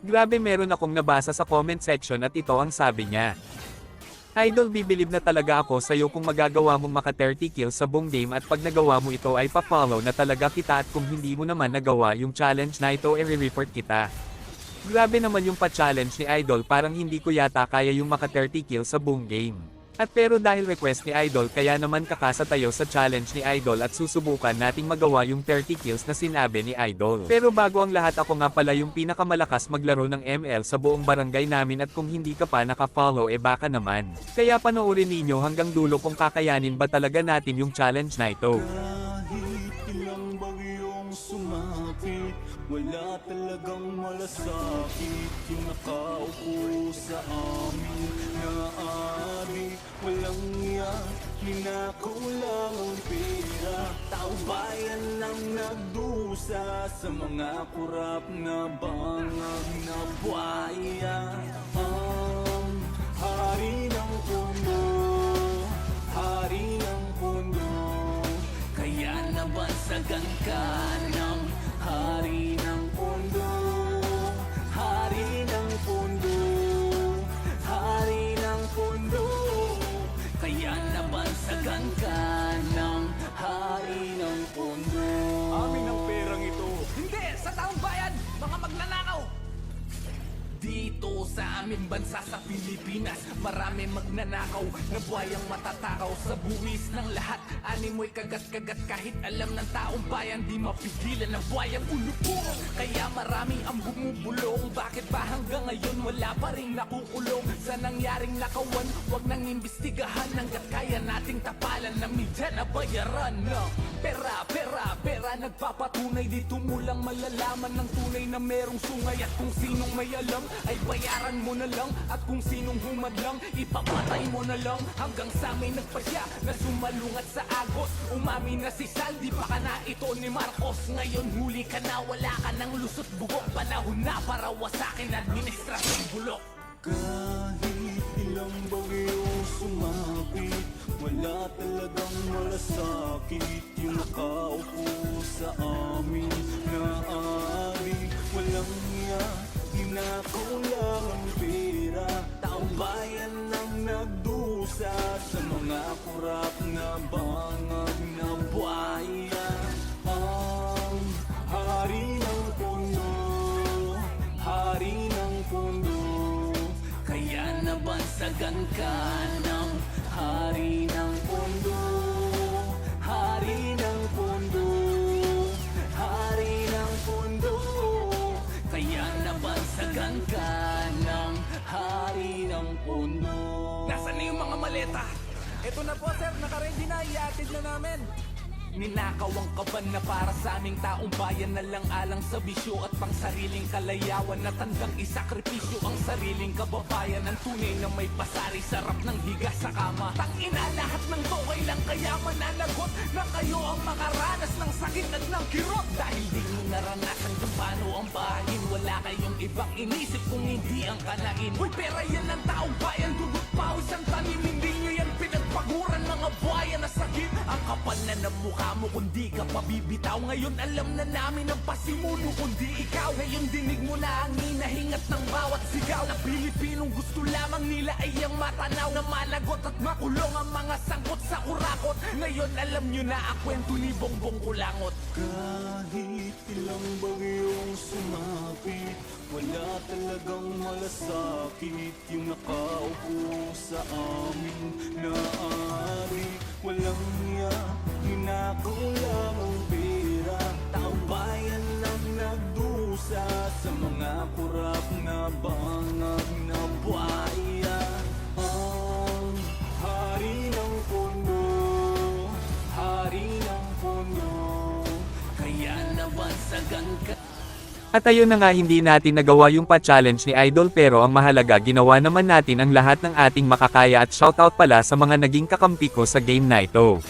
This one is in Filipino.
Grabe, meron akong nabasa sa comment section at ito ang sabi niya. Idol, bibilib na talaga ako sa'yo kung magagawa mong maka 30 kills sa buong game at pag nagawa mo ito ay pa-follow na talaga kita at kung hindi mo naman nagawa yung challenge na ito i-report kita. Grabe naman yung pa-challenge ni Idol, parang hindi ko yata kaya yung maka 30 kills sa buong game. At pero dahil request ni Idol kaya naman kakasa tayo sa challenge ni Idol at susubukan nating magawa yung 30 kills na sinabi ni Idol. Pero bago ang lahat, ako nga pala yung pinakamalakas maglaro ng ML sa buong barangay namin at kung hindi ka pa naka-follow baka naman. Kaya panoorin ninyo hanggang dulo kung kakayanin ba talaga natin yung challenge na ito. Kahit ilang bagyong sumapit, wala talagang malasakit yung nakaupo sa amin na adik. Walang iyak, ninakaw lang ang pera. Taong bayan ang nagdusa sa mga kurap na bangag na buhaya. Ang hari ng puno, hari ng puno, kaya nabansagan ka ng hari ng puno, hari ng puno, hari ng puno, kaya nabansagan ka ng hari ng puno. Amin ang perang ito. Hindi! Sa taong bayan! Mga magnanakaw! Dito sa aming bansa sa Pilipinas, marami magnanakaw na buhayang matatakaw. Sa buwis ng lahat, animoy kagat-kagat. Kahit alam ng taong bayan, di mapigilan ng buhayang ulupong. Kaya marami ang bumubulong. Bakit ba hanggang ngayon wala pa rin nakukulong? Sa nangyaring nakawan, wag nang imbestigahan. Hanggat kaya nating tapalan na midya na bayaran no? Pera, pera, pera, nagpapatunay. Dito mo lang malalaman ng tunay na merong sungay. At kung sinong may alam ay bayaran mo na lang. At kung sinong humadlang, ipapatay mo na lang. Hanggang sa may nagpasya na sumalungat sa agos. Umami na si Sal, di pa ka na ito ni Marcos. Ngayon huli ka na, wala ka ng lusot bugok. Panahon na para wasakin administrasyon bulok. Kahit ilang bagyong sumapit, wala talagang malasakit yung nakaupo sa amin na adik. Walang iyak, ninakaw lang ang pera. Taong bayan ang nagdusa sa mga kurap na bangag na buhaya. Ang hari ng puno, hari ng puno, kaya nabansagan ka ng hari ng puno, hari ng puno, hari ng puno, kaya nabansagan ka ng hari ng puno. Nasaan na yung mga maleta? Ito na po sir, nakaready na, iatid na namin. Ninakaw ang kaban na para sa aming taong bayan na lang alang sa bisyo at pang sariling kalayawan na tandang isakripisyo ang sariling kababayan. Ang tunay na may pasari, sarap ng higa sa kama. Tangina, lahat ng to kailang kaya mananagot na kayo ang makaranas ng sakit at ng kirot. Dahil di nyo naranasan kung paano ang bahayin, wala kayong ibang inisip kung hindi ang kanain. Uy, pera yan ng taong bayan, dugot pawis ang tanim, hindi nyo yan pinagpaguran. Mga buhaya na sakit, ang kapal na ng mukha mo kundi ka pabibitaw. Ngayon alam na namin ang pasimuno kundi ikaw. Ngayon dinig mo na ang hinahingat ng bawat sigaw na Pilipinong gusto lamang nila ay ang matanaw na managot at makulong ang mga sangkot sa kurakot. Ngayon alam nyo na ang kwento ni Bongbong Kulangot. Kahit ilang bagyong sumapit, wala talagang malasakit yung nakaupo sa amin na adik. Walang iyak, ninakaw lang ang pera. Taong bayan ang nagdusa sa mga kurap na bangag na buhaya. Ang hari ng puno, hari ng puno, kaya nabansagan ka. At ayun na nga, hindi natin nagawa yung pa-challenge ni Idol pero ang mahalaga ginawa naman natin ang lahat ng ating makakaya at shoutout pala sa mga naging kakampi ko sa game na ito.